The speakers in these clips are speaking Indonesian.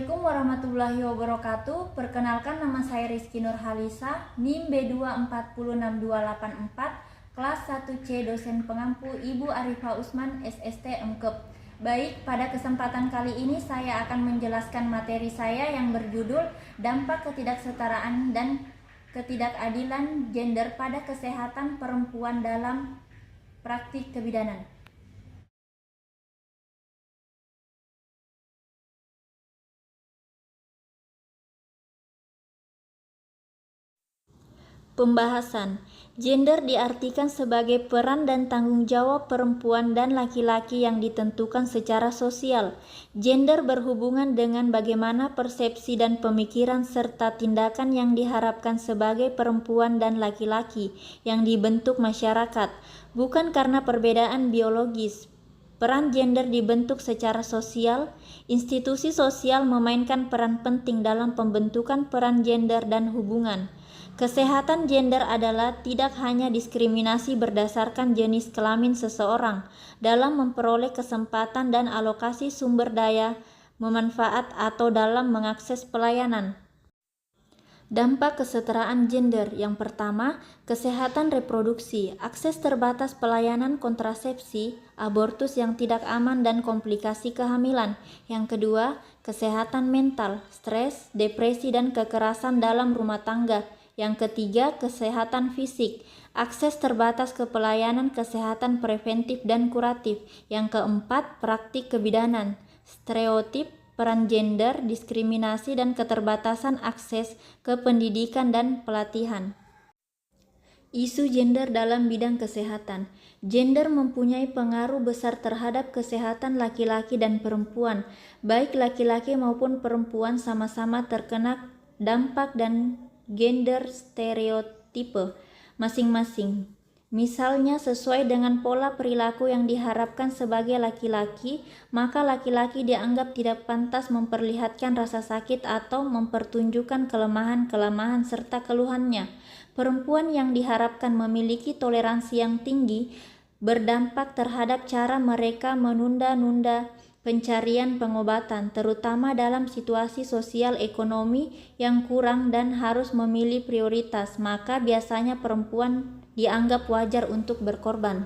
Assalamualaikum warahmatullahi wabarakatuh. Perkenalkan, nama saya Rizky Nurhalisa, NIM B2406284, kelas 1C, dosen pengampu Ibu Arifah Usman, SST Emkep. Baik, pada kesempatan kali ini saya akan menjelaskan materi saya yang berjudul Dampak Ketidaksetaraan dan Ketidakadilan Gender pada Kesehatan Perempuan dalam Praktik Kebidanan. Pembahasan. Gender diartikan sebagai peran dan tanggung jawab perempuan dan laki-laki yang ditentukan secara sosial. Gender berhubungan dengan bagaimana persepsi dan pemikiran serta tindakan yang diharapkan sebagai perempuan dan laki-laki yang dibentuk masyarakat, bukan karena perbedaan biologis. Peran gender dibentuk secara sosial. Institusi sosial memainkan peran penting dalam pembentukan peran gender dan hubungan. Kesehatan gender adalah tidak hanya diskriminasi berdasarkan jenis kelamin seseorang dalam memperoleh kesempatan dan alokasi sumber daya, memanfaat atau dalam mengakses pelayanan. Dampak kesetaraan gender. Yang pertama, kesehatan reproduksi, akses terbatas pelayanan kontrasepsi, abortus yang tidak aman dan komplikasi kehamilan. Yang kedua, kesehatan mental, stres, depresi dan kekerasan dalam rumah tangga. Yang ketiga, kesehatan fisik, akses terbatas ke pelayanan kesehatan preventif dan kuratif. Yang keempat, praktik kebidanan, stereotip, peran gender, diskriminasi dan keterbatasan akses ke pendidikan dan pelatihan. Isu gender dalam bidang kesehatan. Gender mempunyai pengaruh besar terhadap kesehatan laki-laki dan perempuan. Baik laki-laki maupun perempuan sama-sama terkena dampak dan gender stereotipe masing-masing. Misalnya, sesuai dengan pola perilaku yang diharapkan sebagai laki-laki, maka laki-laki dianggap tidak pantas memperlihatkan rasa sakit atau mempertunjukkan kelemahan-kelemahan serta keluhannya. Perempuan yang diharapkan memiliki toleransi yang tinggi berdampak terhadap cara mereka menunda-nunda pencarian pengobatan, terutama dalam situasi sosial ekonomi yang kurang dan harus memilih prioritas, maka biasanya perempuan dianggap wajar untuk berkorban.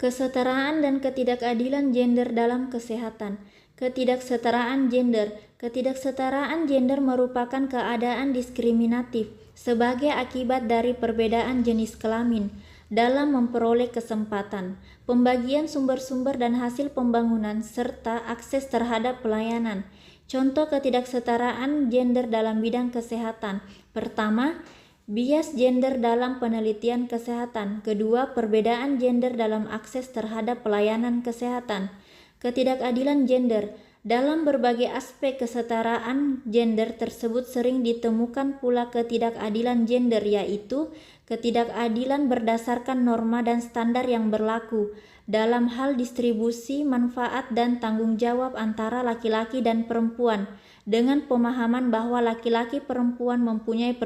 Kesetaraan dan ketidakadilan gender dalam kesehatan. Ketidaksetaraan gender. Ketidaksetaraan gender merupakan keadaan diskriminatif sebagai akibat dari perbedaan jenis kelamin dalam memperoleh kesempatan, pembagian sumber-sumber dan hasil pembangunan, serta akses terhadap pelayanan. Contoh ketidaksetaraan gender dalam bidang kesehatan. Pertama, bias gender dalam penelitian kesehatan. Kedua, perbedaan gender dalam akses terhadap pelayanan kesehatan. Ketidakadilan gender. Dalam berbagai aspek kesetaraan gender tersebut sering ditemukan pula ketidakadilan gender, yaitu ketidakadilan berdasarkan norma dan standar yang berlaku dalam hal distribusi manfaat dan tanggung jawab antara laki-laki dan perempuan, dengan pemahaman bahwa laki-laki perempuan mempunyai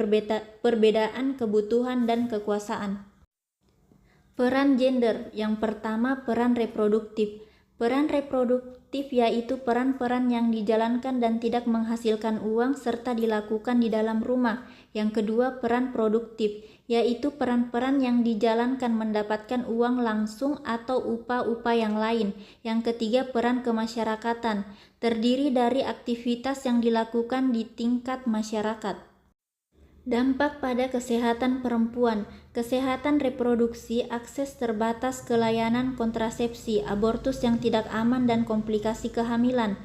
perbedaan kebutuhan dan kekuasaan. Peran gender. Yang pertama, peran reproduktif. Peran reproduktif yaitu peran-peran yang dijalankan dan tidak menghasilkan uang serta dilakukan di dalam rumah. Yang kedua, peran produktif, yaitu peran-peran yang dijalankan mendapatkan uang langsung atau upah-upah yang lain. Yang ketiga, peran kemasyarakatan, terdiri dari aktivitas yang dilakukan di tingkat masyarakat. Dampak pada kesehatan perempuan. Kesehatan reproduksi, akses terbatas ke layanan kontrasepsi, abortus yang tidak aman dan komplikasi kehamilan.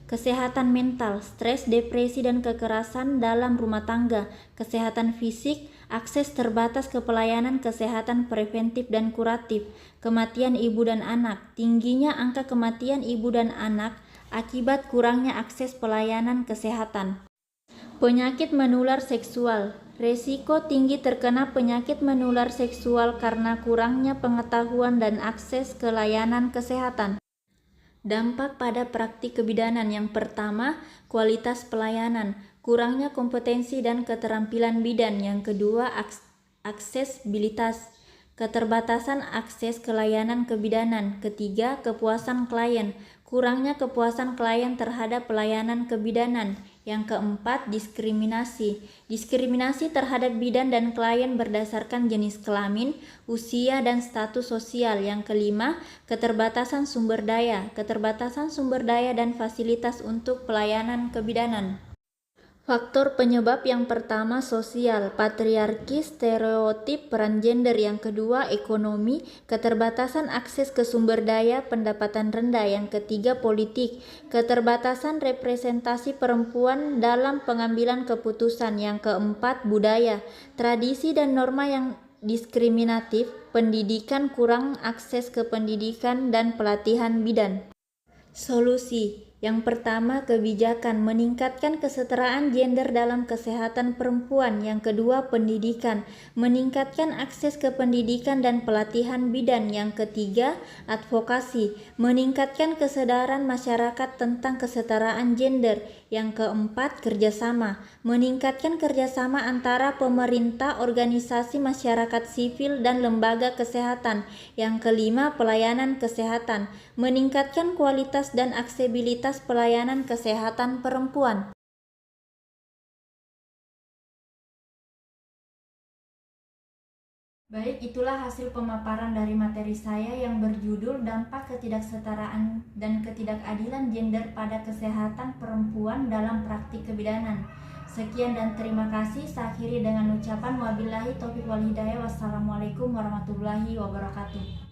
Kesehatan mental, stres, depresi dan kekerasan dalam rumah tangga. Kesehatan fisik, akses terbatas ke pelayanan kesehatan preventif dan kuratif. Kematian ibu dan anak. Tingginya angka kematian ibu dan anak akibat kurangnya akses pelayanan kesehatan. Penyakit menular seksual. Resiko tinggi terkena penyakit menular seksual karena kurangnya pengetahuan dan akses ke layanan kesehatan. Dampak pada praktik kebidanan. Yang pertama, kualitas pelayanan, kurangnya kompetensi dan keterampilan bidan. Yang kedua, aksesibilitas, keterbatasan akses ke layanan kebidanan. Ketiga, kepuasan klien, kurangnya kepuasan klien terhadap pelayanan kebidanan. Yang keempat, diskriminasi. Diskriminasi terhadap bidan dan klien berdasarkan jenis kelamin, usia, dan status sosial. Yang kelima, keterbatasan sumber daya. Keterbatasan sumber daya dan fasilitas untuk pelayanan kebidanan. Faktor penyebab yang pertama sosial, patriarki, stereotip peran gender. Yang kedua ekonomi, keterbatasan akses ke sumber daya, pendapatan rendah. Yang ketiga politik, keterbatasan representasi perempuan dalam pengambilan keputusan. Yang keempat budaya, tradisi dan norma yang diskriminatif, pendidikan, kurang akses ke pendidikan dan pelatihan bidan. Solusi. Yang pertama, kebijakan meningkatkan kesetaraan gender dalam kesehatan perempuan. Yang kedua, pendidikan meningkatkan akses ke pendidikan dan pelatihan bidan. Yang ketiga, advokasi meningkatkan kesadaran masyarakat tentang kesetaraan gender. Yang keempat, kerjasama meningkatkan kerjasama antara pemerintah, organisasi masyarakat sipil, dan lembaga kesehatan. Yang kelima, pelayanan kesehatan meningkatkan kualitas dan aksesibilitas pelayanan kesehatan perempuan. Baik, itulah hasil pemaparan dari materi saya yang berjudul Dampak Ketidaksetaraan dan Ketidakadilan Gender pada Kesehatan Perempuan dalam Praktik Kebidanan. Sekian dan terima kasih. Saya akhiri dengan ucapan wabillahi taufiq wal hidayah. Wassalamualaikum warahmatullahi wabarakatuh.